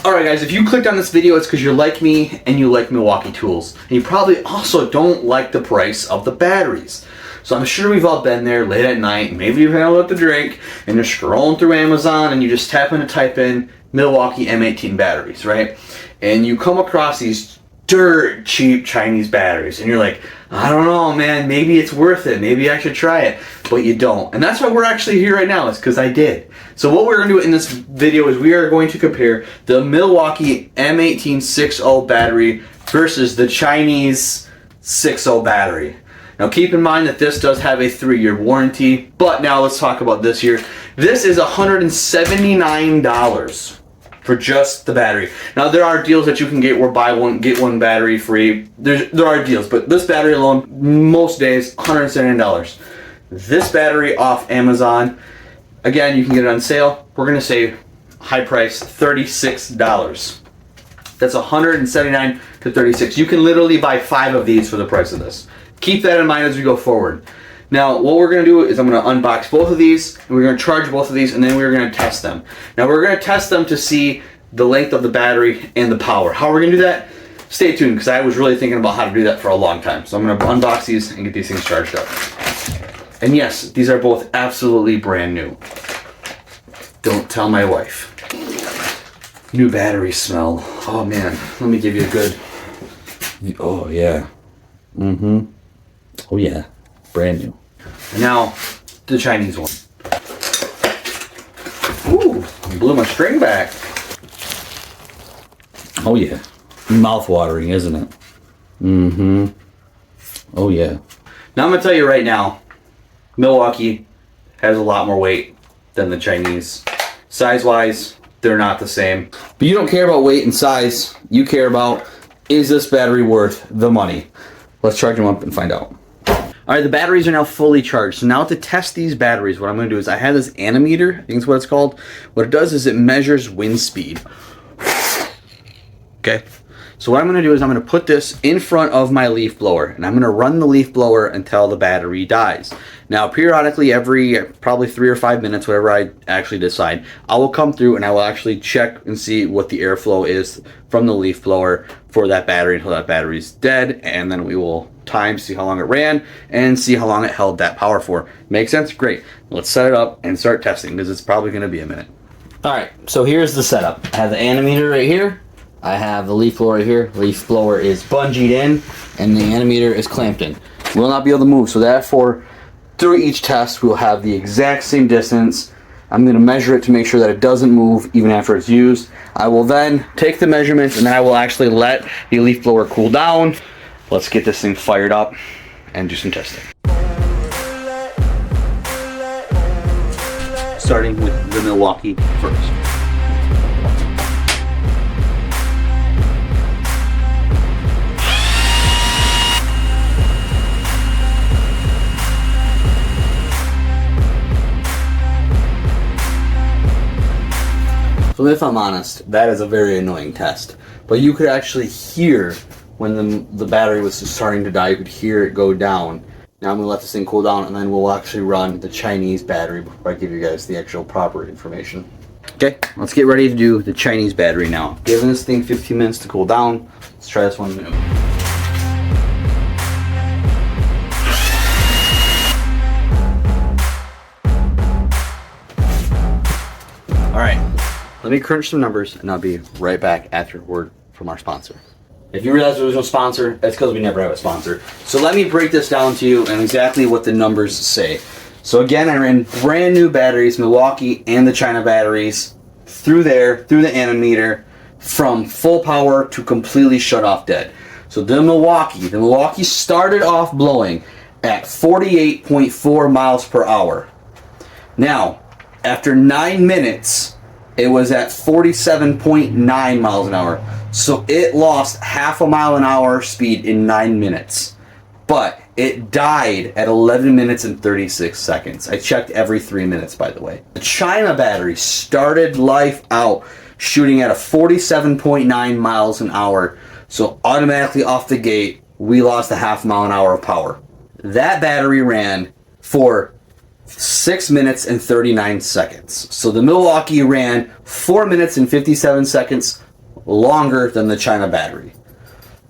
Alright guys, if you clicked on this video, it's because you're like me and you like Milwaukee tools. And you probably also don't like the price of the batteries. So I'm sure we've all been there late at night, maybe you've had a lot to drink, and you're scrolling through Amazon and you just type in Milwaukee M18 batteries, right? And you come across these dirt cheap Chinese batteries and you're like, I don't know, man, maybe it's worth it, maybe I should try it, but you don't. And that's why we're actually here right now, is because I did. So what we're going to do in this video is we are going to compare the Milwaukee M18 6.0 battery versus the Chinese 6.0 battery. Now keep in mind that this does have a 3-year warranty, but now let's talk about this here. This is $179 for just the battery. Now there are deals that you can get where buy one get one battery free. There are deals, but this battery alone, most days, $179. This battery off Amazon, again, you can get it on sale. We're gonna say high price, $36. That's $179 to $36. You can literally buy 5 of these for the price of this. Keep that in mind as we go forward. Now, what we're going to do is I'm going to unbox both of these, and we're going to charge both of these, and then we're going to test them. Now, we're going to test them to see the length of the battery and the power. How we're going to do that? Stay tuned, because I was really thinking about how to do that for a long time. So I'm going to unbox these and get these things charged up. And yes, these are both absolutely brand new. Don't tell my wife. New battery smell. Oh man, let me give you a good... Oh yeah. Mm-hmm. Oh yeah, brand new. And now, the Chinese one. Ooh, blew my string back. Oh yeah, mouth-watering, isn't it? Mm-hmm. Oh yeah. Now I'm gonna tell you right now, Milwaukee has a lot more weight than the Chinese. Size-wise, they're not the same. But you don't care about weight and size. You care about, is this battery worth the money? Let's charge them up and find out. Alright, the batteries are now fully charged. So now to test these batteries, what I'm going to do is I have this ammeter, I think is what it's called. What it does is it measures wind speed. Okay, so what I'm going to do is I'm going to put this in front of my leaf blower, and I'm going to run the leaf blower until the battery dies. Now, periodically, every probably 3 or 5 minutes, whatever I actually decide, I will come through and I will actually check and see what the airflow is from the leaf blower for that battery until that battery's dead, and then we will time, see how long it ran, and see how long it held that power for. Make sense? Great. Let's set it up and start testing, because it's probably going to be a minute. Alright, so here's the setup. I have the ammeter right here. I have the leaf blower right here. Leaf blower is bungeed in, and the ammeter is clamped in. Will not be able to move, so therefore, through each test, we'll have the exact same distance. I'm going to measure it to make sure that it doesn't move even after it's used. I will then take the measurements, and then I will actually let the leaf blower cool down. Let's get this thing fired up and do some testing. Starting with the Milwaukee first. So if I'm honest, that is a very annoying test. But you could actually hear when the battery was just starting to die, you could hear it go down. Now I'm going to let this thing cool down, and then we'll actually run the Chinese battery before I give you guys the actual proper information. Okay, let's get ready to do the Chinese battery now. Giving this thing 15 minutes to cool down. Let's try this one new. Alright, let me crunch some numbers, and I'll be right back after a word from our sponsor. If you realize there was no sponsor, that's because we never have a sponsor. So let me break this down to you and exactly what the numbers say. So again, I ran brand new batteries, Milwaukee and the China batteries, through the ammeter, from full power to completely shut off dead. So the Milwaukee started off blowing at 48.4 miles per hour. Now, after 9 minutes, it was at 47.9 miles an hour. So it lost half a mile an hour speed in 9 minutes. But it died at 11 minutes and 36 seconds. I checked every 3 minutes, by the way. The China battery started life out shooting at a 47.9 miles an hour. So automatically off the gate, we lost a half mile an hour of power. That battery ran for 6 minutes and 39 seconds. So the Milwaukee ran 4 minutes and 57 seconds longer than the China battery.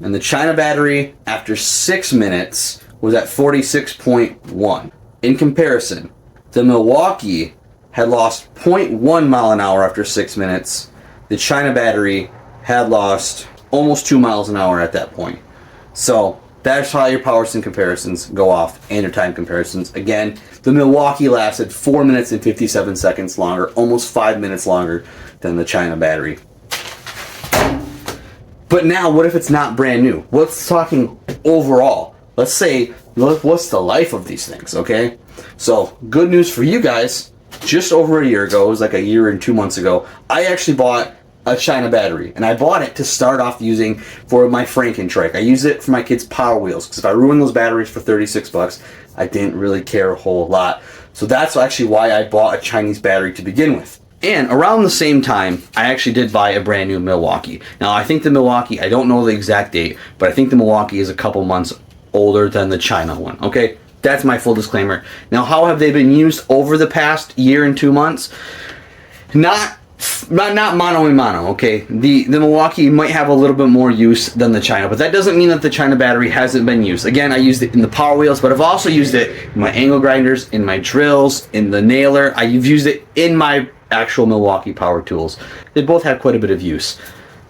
And the China battery, after 6 minutes, was at 46.1. In comparison, the Milwaukee had lost 0.1 mile an hour after 6 minutes. The China battery had lost almost 2 miles an hour at that point. So that's how your power sim comparisons go off and your time comparisons. Again, the Milwaukee lasted 4 minutes and 57 seconds longer, almost 5 minutes longer than the China battery. But now, what if it's not brand new? What's talking overall? Let's say, what's the life of these things, okay? So, good news for you guys. Just over a year ago, it was like a year and 2 months ago, I actually bought a China battery. And I bought it to start off using for my Franken trike. I use it for my kids' Power Wheels, because if I ruin those batteries for 36 bucks, I didn't really care a whole lot. So that's actually why I bought a Chinese battery to begin with. And around the same time, I actually did buy a brand new Milwaukee. Now, I think the Milwaukee, I don't know the exact date, but I think the Milwaukee is a couple months older than the China one, okay? That's my full disclaimer. Now, how have they been used over the past year and 2 months? Not mano a mano, okay? The Milwaukee might have a little bit more use than the China, but that doesn't mean that the China battery hasn't been used. Again, I used it in the Power Wheels, but I've also used it in my angle grinders, in my drills, in the nailer. I've used it in my actual Milwaukee power tools. They both have quite a bit of use.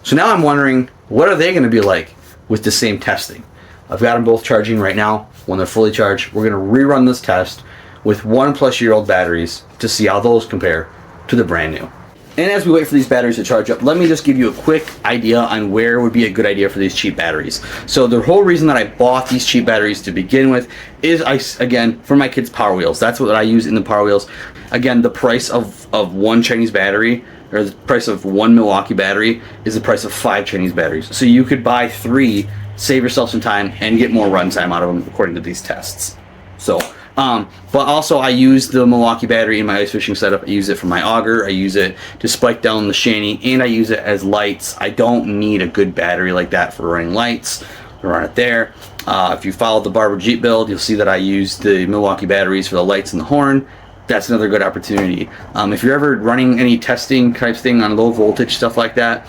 So now I'm wondering, what are they going to be like with the same testing? I've got them both charging right now. When they're fully charged, we're going to rerun this test with 1+ year old batteries to see how those compare to the brand new. And as we wait for these batteries to charge up, let me just give you a quick idea on where would be a good idea for these cheap batteries. So the whole reason that I bought these cheap batteries to begin with is, again, for my kids' Power Wheels. That's what I use in the Power Wheels. Again, the price of one Chinese battery, or the price of one Milwaukee battery, is the price of 5 Chinese batteries. So you could buy 3, save yourself some time, and get more runtime out of them according to these tests. So, but also I use the Milwaukee battery in my ice fishing setup. I use it for my auger, I use it to spike down the shanty, and I use it as lights. I don't need a good battery like that for running lights. I run it there. If you follow the Barber Jeep build, you'll see that I use the Milwaukee batteries for the lights and the horn. That's another good opportunity. If you're ever running any testing type thing on low voltage stuff like that,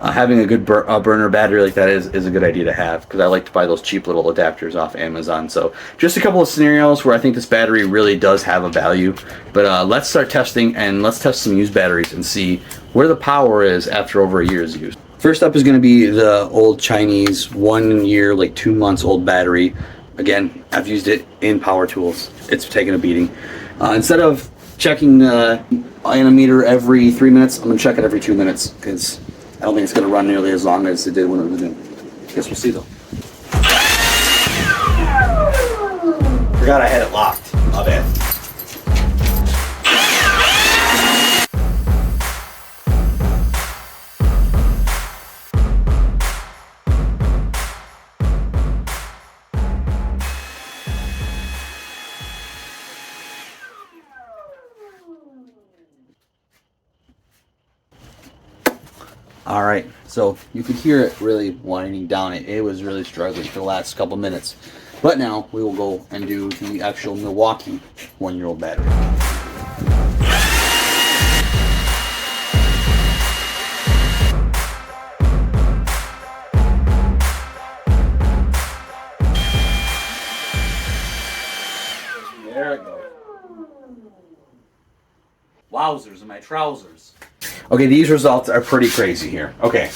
having a good burner battery like that is a good idea to have, because I like to buy those cheap little adapters off Amazon. So just a couple of scenarios where I think this battery really does have a value. But let's start testing, and let's test some used batteries and see where the power is after over a year's use. First up is going to be the old Chinese 1 year, like 2 months old battery. Again, I've used it in power tools. It's taken a beating. Instead of checking the ionometer every 3 minutes, I'm going to check it every 2 minutes, because I don't think it's going to run nearly as long as it did when it was new. Guess we'll see though. Forgot I had it locked. My bad. All right, so you could hear it really winding down. It was really struggling for the last couple minutes. But now we will go and do the actual Milwaukee 1 year old battery. There it goes. Wowzers in my trousers. Okay, these results are pretty crazy here. Okay.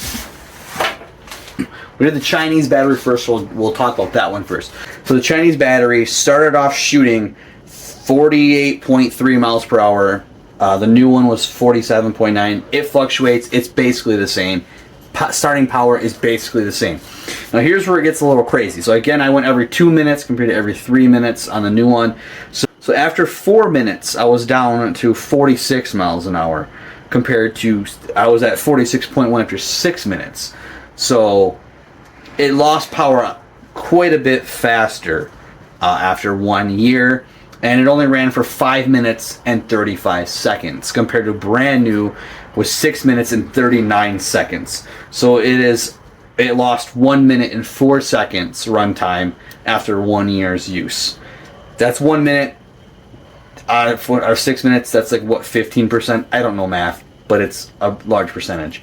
We did the Chinese battery first, so we'll talk about that one first. So the Chinese battery started off shooting 48.3 miles per hour. The new one was 47.9. It fluctuates. It's basically the same. Starting power is basically the same. Now here's where it gets a little crazy. So again, I went every 2 minutes compared to every 3 minutes on the new one. So after 4 minutes, I was down to 46 miles an hour compared to, I was at 46.1 after 6 minutes. So it lost power quite a bit faster after 1 year, and it only ran for 5 minutes and 35 seconds compared to brand new with 6 minutes and 39 seconds. So it lost 1 minute and 4 seconds runtime after 1 year's use. That's 1 minute out of 6 minutes. That's like what, 15%? I don't know math, but it's a large percentage.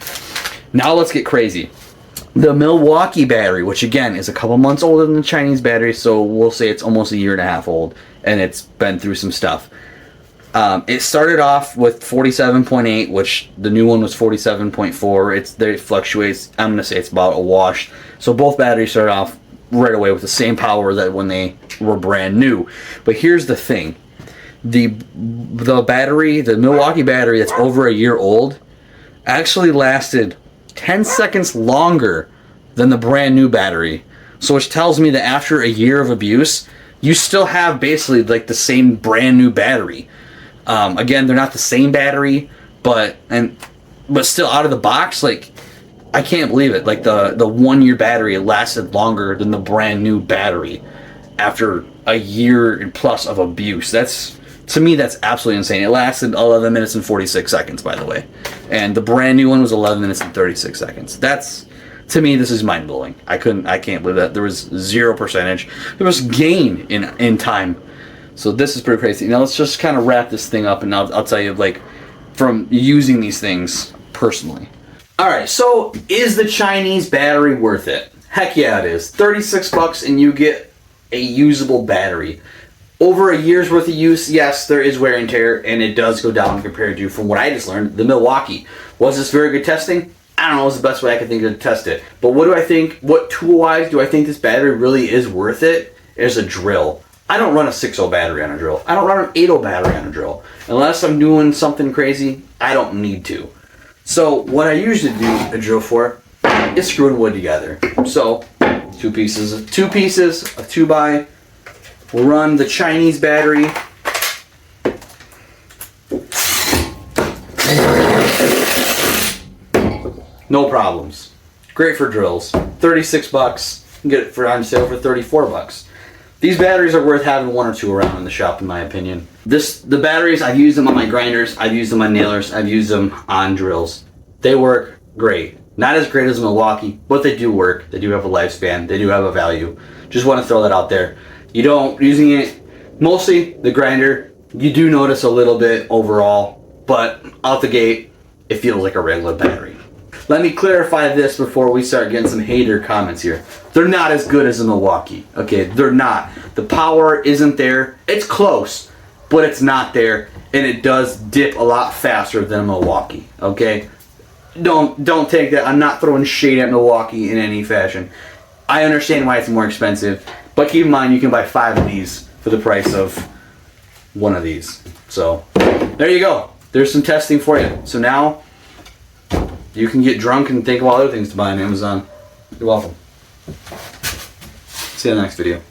Now let's get crazy. The Milwaukee battery, which again is a couple months older than the Chinese battery, so we'll say it's almost a year and a half old, and it's been through some stuff. It started off with 47.8, which the new one was 47.4. It fluctuates. I'm gonna say it's about a wash. So both batteries started off right away with the same power that when they were brand new. But here's the thing: the battery, the Milwaukee battery that's over a year old, actually lasted 10 seconds longer than the brand new battery. So which tells me that after a year of abuse, you still have basically like the same brand new battery. Again, they're not the same battery, but still out of the box, like, I can't believe it. Like the 1 year battery lasted longer than the brand new battery after a year and plus of abuse. To me, that's absolutely insane. It lasted 11 minutes and 46 seconds, by the way. And the brand new one was 11 minutes and 36 seconds. To me, this is mind blowing. I can't believe that. There was 0%. There was gain in time. So this is pretty crazy. Now let's just kind of wrap this thing up, and I'll tell you, like, from using these things personally. All right, so is the Chinese battery worth it? Heck yeah, it is. $36 and you get a usable battery. Over a year's worth of use, yes, there is wear and tear, and it does go down compared to, from what I just learned, the Milwaukee. Was this very good testing? I don't know, it's the best way I can think of to test it. But what do I think, what tool-wise do I think this battery really is worth it? Is a drill. I don't run a 6.0 battery on a drill. I don't run an 8.0 battery on a drill. Unless I'm doing something crazy, I don't need to. So what I usually do a drill for is screwing wood together. So two pieces of 2x. We'll run the Chinese battery. No problems. Great for drills. $36. You can get it on sale for $34. These batteries are worth having one or two around in the shop, in my opinion. The batteries, I've used them on my grinders, I've used them on nailers, I've used them on drills. They work great. Not as great as Milwaukee, but they do work. They do have a lifespan. They do have a value. Just want to throw that out there. You don't, using it, mostly the grinder, you do notice a little bit overall, but out the gate, it feels like a regular battery. Let me clarify this before we start getting some hater comments here. They're not as good as a Milwaukee, okay? They're not. The power isn't there. It's close, but it's not there, and it does dip a lot faster than a Milwaukee, okay? Don't take that. I'm not throwing shade at Milwaukee in any fashion. I understand why it's more expensive, but keep in mind you can buy 5 of these for the price of one of these. So, there you go. There's some testing for you. So now, you can get drunk and think of all other things to buy on Amazon. You're welcome. See you in the next video.